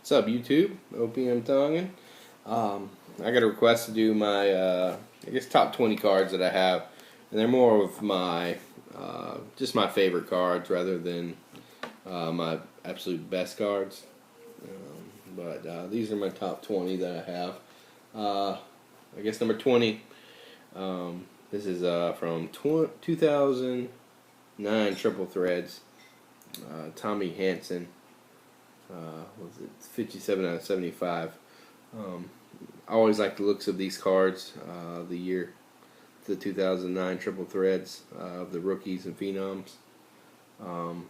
What's up, YouTube? OPM Tongan. I got a request to do my, I guess, top 20 cards that I have, and they're more of my, just my favorite cards rather than my absolute best cards. But these are my top 20 that I have. I guess number 20. This is from 2009 Triple Threads. Tommy Hanson. Was it 57 out of 75? I always like the looks of these cards. The 2009 Triple Threads of the rookies and phenoms. And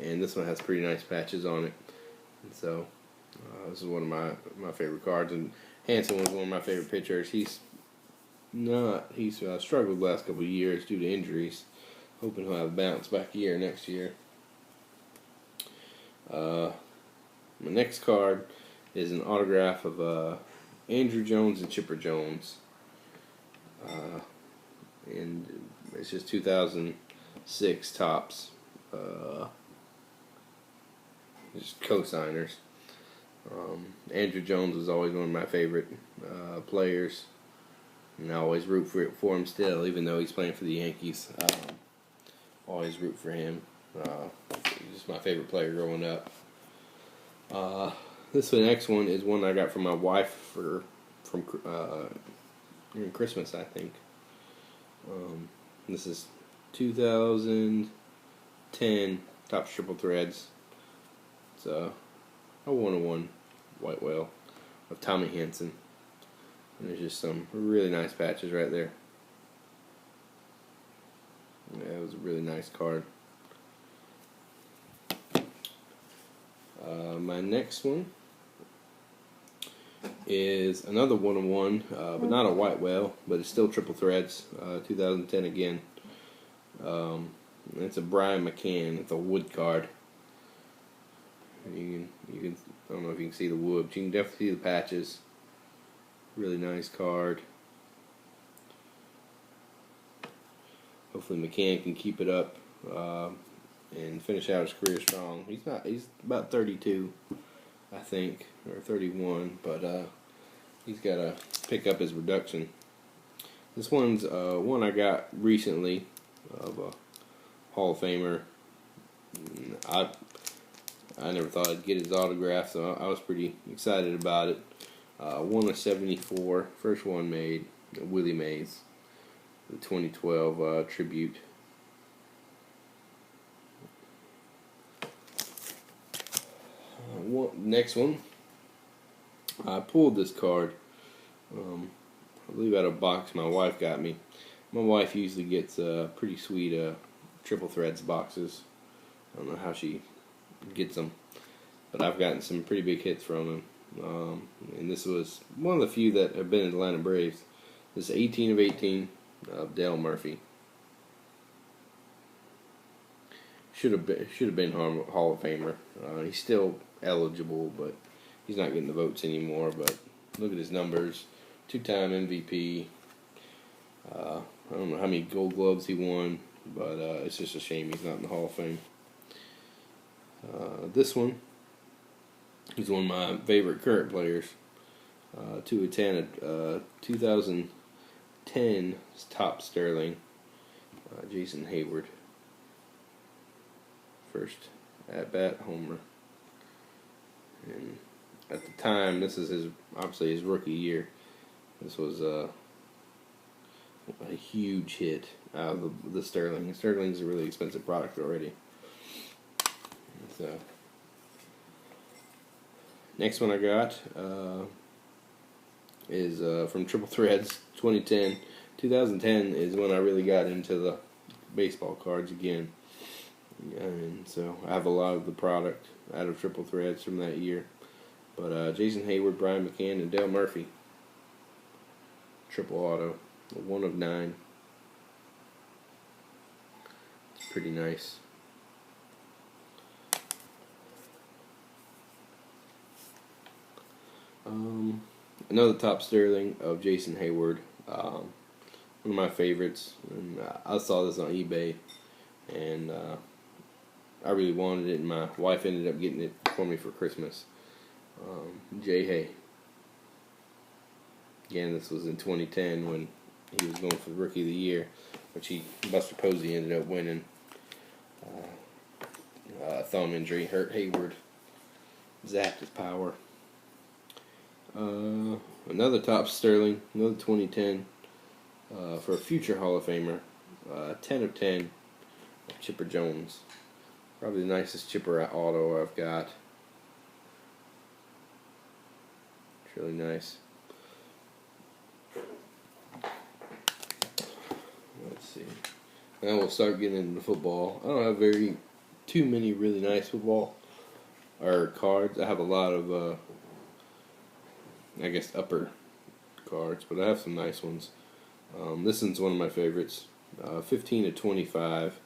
this one has pretty nice patches on it. And so this is one of my favorite cards. And Hanson was one of my favorite pitchers. He's struggled the last couple of years due to injuries. Hoping he'll have a bounce back year next year. My next card is an autograph of Andruw Jones and Chipper Jones. And it's just 2006 Topps. Just co-signers. Andruw Jones was always one of my favorite players. And I always root for him still, even though he's playing for the Yankees. Always root for him. He's just my favorite player growing up. This next one is one I got from my wife from during Christmas, I think. This is 2010 Topps Triple Threads. It's a 101 White Whale of Tommy Hanson. And there's just some really nice patches right there. Yeah, it was a really nice card. My next one is another 101, but not a White Whale, but it's still Triple Threads, 2010 again. It's a Brian McCann. It's a wood card. You can I don't know if you can see the wood, but you can definitely see the patches. Really nice card. Hopefully McCann can keep it up and finish out his career strong. He's about 32, I think, or 31, but he's got to pick up his production. This one's one I got recently of a Hall of Famer. I never thought I'd get his autograph, so I was pretty excited about it. 1 of 74, first one made, Willie Mays, the 2012 tribute. Next one, I pulled this card, I believe out of a box my wife got me. My wife usually gets pretty sweet Triple Threads boxes. I don't know how she gets them, but I've gotten some pretty big hits from him. And this was one of the few that have been in Atlanta Braves. This is 18 of 18 of Dale Murphy. Should have been Hall of Famer. He's still eligible, but he's not getting the votes anymore. But look at his numbers: 2-time MVP. I don't know how many Gold Gloves he won, but it's just a shame he's not in the Hall of Fame. This one, he's one of my favorite current players. 2 of 10 at 2010 Topps Sterling. Jason Heyward. First at-bat homer. And at the time, this is obviously his rookie year. This was a huge hit out of the Sterling. Sterling's a really expensive product already. So, next one I got is from Triple Threads 2010. 2010 is when I really got into the baseball cards again. And so I have a lot of the product out of Triple Threads from that year. But Jason Heyward, Brian McCann, and Dale Murphy. Triple auto. 1 of 9. It's pretty nice. Another Topps Sterling of Jason Heyward. One of my favorites. And I saw this on eBay. And I really wanted it, and my wife ended up getting it for me for Christmas. Jay Hay. Again, this was in 2010 when he was going for the Rookie of the Year, which Buster Posey ended up winning. Thumb injury hurt Hayward, zapped his power. Another Topps Sterling, another 2010 for a future Hall of Famer, 10 of 10 of Chipper Jones. Probably the nicest Chipper auto I've got. It's really nice. Let's see. Now we'll start getting into football. I don't have too many really nice football or cards. I have a lot of I guess upper cards, but I have some nice ones. This one's one of my favorites. 15 to 25.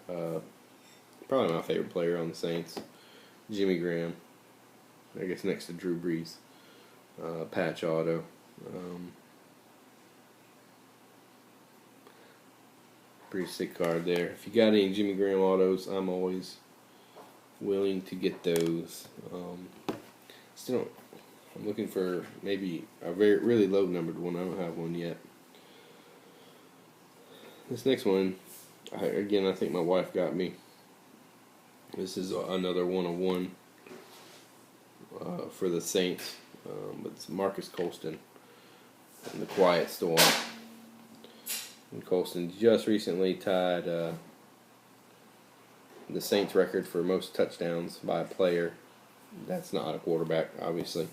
Probably my favorite player on the Saints. Jimmy Graham. I guess next to Drew Brees. Patch auto. Pretty sick card there. If you got any Jimmy Graham autos, I'm always willing to get those. I'm looking for maybe a really low numbered one. I don't have one yet. This next one, I think my wife got me. This is another 101 for the Saints, but it's Marcus Colston and the Quiet Storm. And Colston just recently tied the Saints record for most touchdowns by a player. That's not a quarterback, obviously,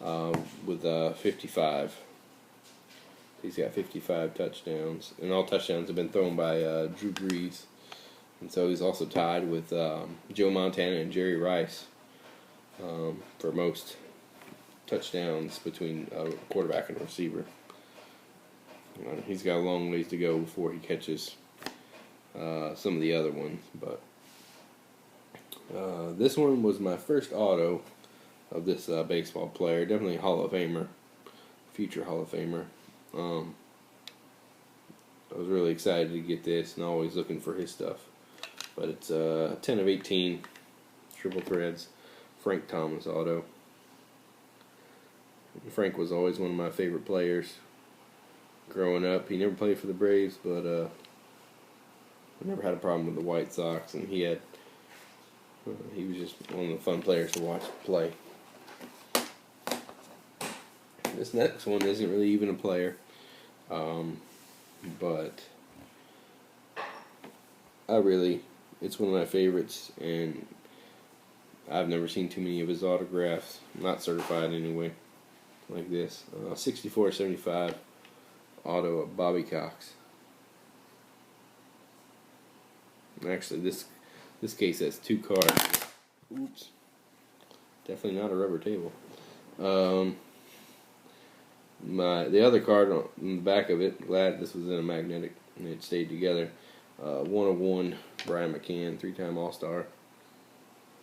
with 55. He's got 55 touchdowns, and all touchdowns have been thrown by Drew Brees. And so he's also tied with Joe Montana and Jerry Rice for most touchdowns between a quarterback and a receiver. He's got a long ways to go before he catches some of the other ones, but this one was my first auto of this baseball player. Definitely a Hall of Famer, future Hall of Famer. I was really excited to get this and always looking for his stuff. But it's 10 of 18 triple threads, Frank Thomas auto. Frank was always one of my favorite players growing up. He never played for the Braves, but I never had a problem with the White Sox, and he was just one of the fun players to watch play. This next one isn't really even a player, but it's one of my favorites, and I've never seen too many of his autographs, not certified anyway, like this. 64/75 auto of Bobby Cox. Actually, this case has 2 cards. Oops. Definitely not a rubber table. The other card on the back of it, glad this was in a magnetic and it stayed together. 101 Brian McCann, 3-time All-Star. I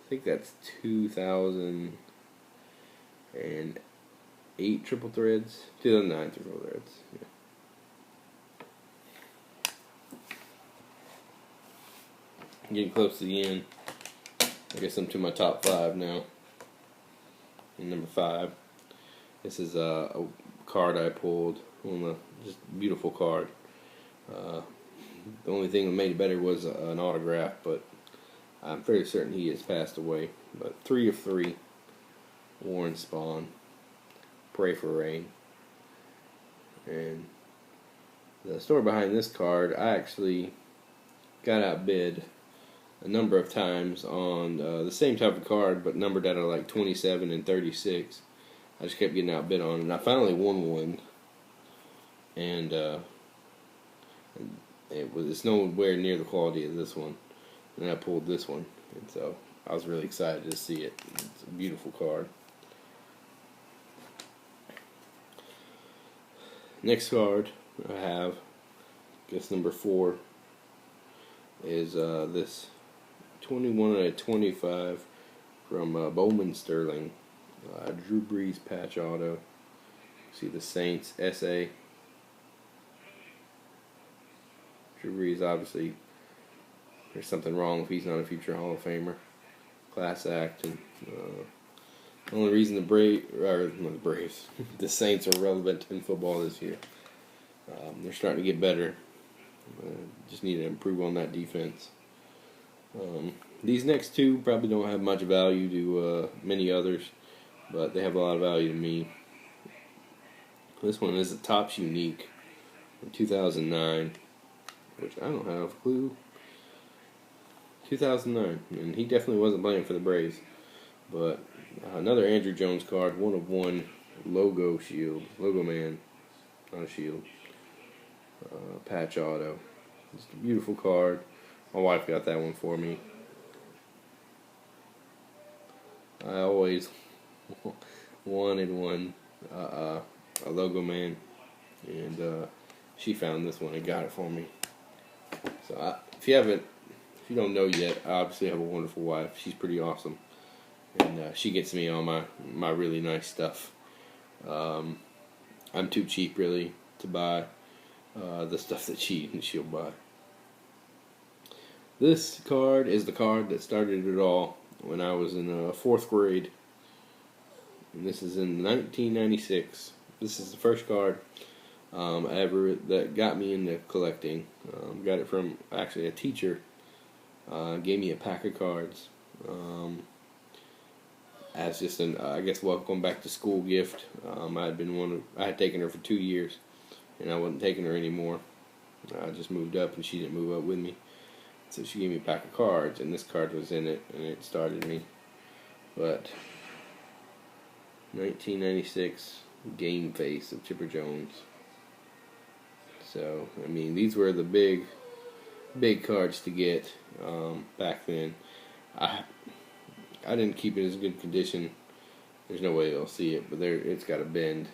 think that's 2008 triple threads. 2009 triple threads. Yeah. Getting close to the end. I guess I'm to my top 5 now. And number 5. This is a card I pulled. Just beautiful card. The only thing that made it better was an autograph, but I'm fairly certain he has passed away. But 3 of 3. Warren Spahn. Pray for Rain. And the story behind this card, I actually got outbid a number of times on the same type of card, but numbered out of like 27 and 36. I just kept getting outbid on it, and I finally won one. And it's nowhere near the quality of this one. And I pulled this one, and so I was really excited to see it. It's a beautiful card. Next card I have, I guess number 4, is this 21/25 from Bowman Sterling, Drew Brees patch auto. See the Saints SA. Drew Brees, obviously, there's something wrong if he's not a future Hall of Famer. Class act, and The only reason the Braves, the Saints are relevant in football this year. They're starting to get better. Just need to improve on that defense. These next two probably don't have much value to many others, but they have a lot of value to me. This one is a Topps Unique from 2009, which I don't have a clue. 2009, and he definitely wasn't playing for the Braves. But another Andruw Jones card, 1/1 logo shield, logo man, not a shield, patch auto. Just a beautiful card. My wife got that one for me. I always wanted one, a logo man, and she found this one and got it for me. So if you don't know yet, I obviously have a wonderful wife. She's pretty awesome, and she gets me all my really nice stuff. I'm too cheap really to buy the stuff that she'll buy. This card is the card that started it all when I was in 4th grade, and this is in 1996. This is the first card ever that got me into collecting. Got it from actually a teacher. Gave me a pack of cards as just an I guess welcome back to school gift. I had taken her for 2 years, and I wasn't taking her anymore. I just moved up, and she didn't move up with me. So she gave me a pack of cards, and this card was in it, and it started me. But 1996 Game Face of Chipper Jones. So I mean, these were the big cards to get back then. I didn't keep it as good condition. There's no way you'll see it, but it's got a bend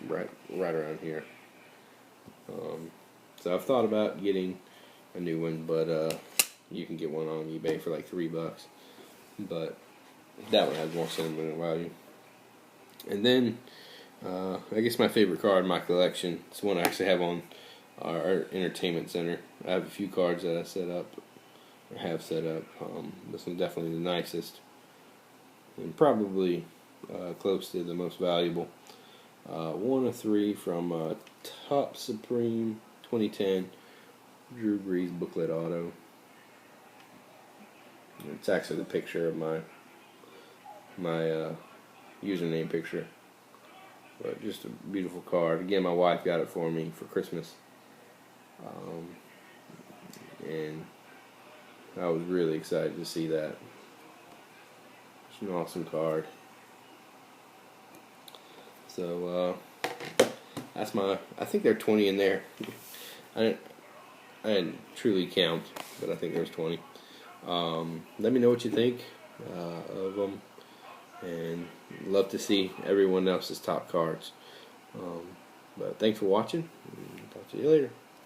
right around here. So I've thought about getting a new one, but you can get one on eBay for like $3. But that one has more sentimental value. And then I guess my favorite card in my collection. It's one I actually have on our entertainment center. I have a few cards that I set up or have set up. This one's definitely the nicest and probably close to the most valuable. 1/3 from Topps Supreme 2010 Drew Brees booklet auto. It's actually the picture of my username picture. But just a beautiful card. Again, my wife got it for me for Christmas. And I was really excited to see that. It's an awesome card. So that's I think there are 20 in there. I didn't truly count, but I think there's 20. Let me know what you think of them, and love to see everyone else's top cards. But thanks for watching, and talk to you later.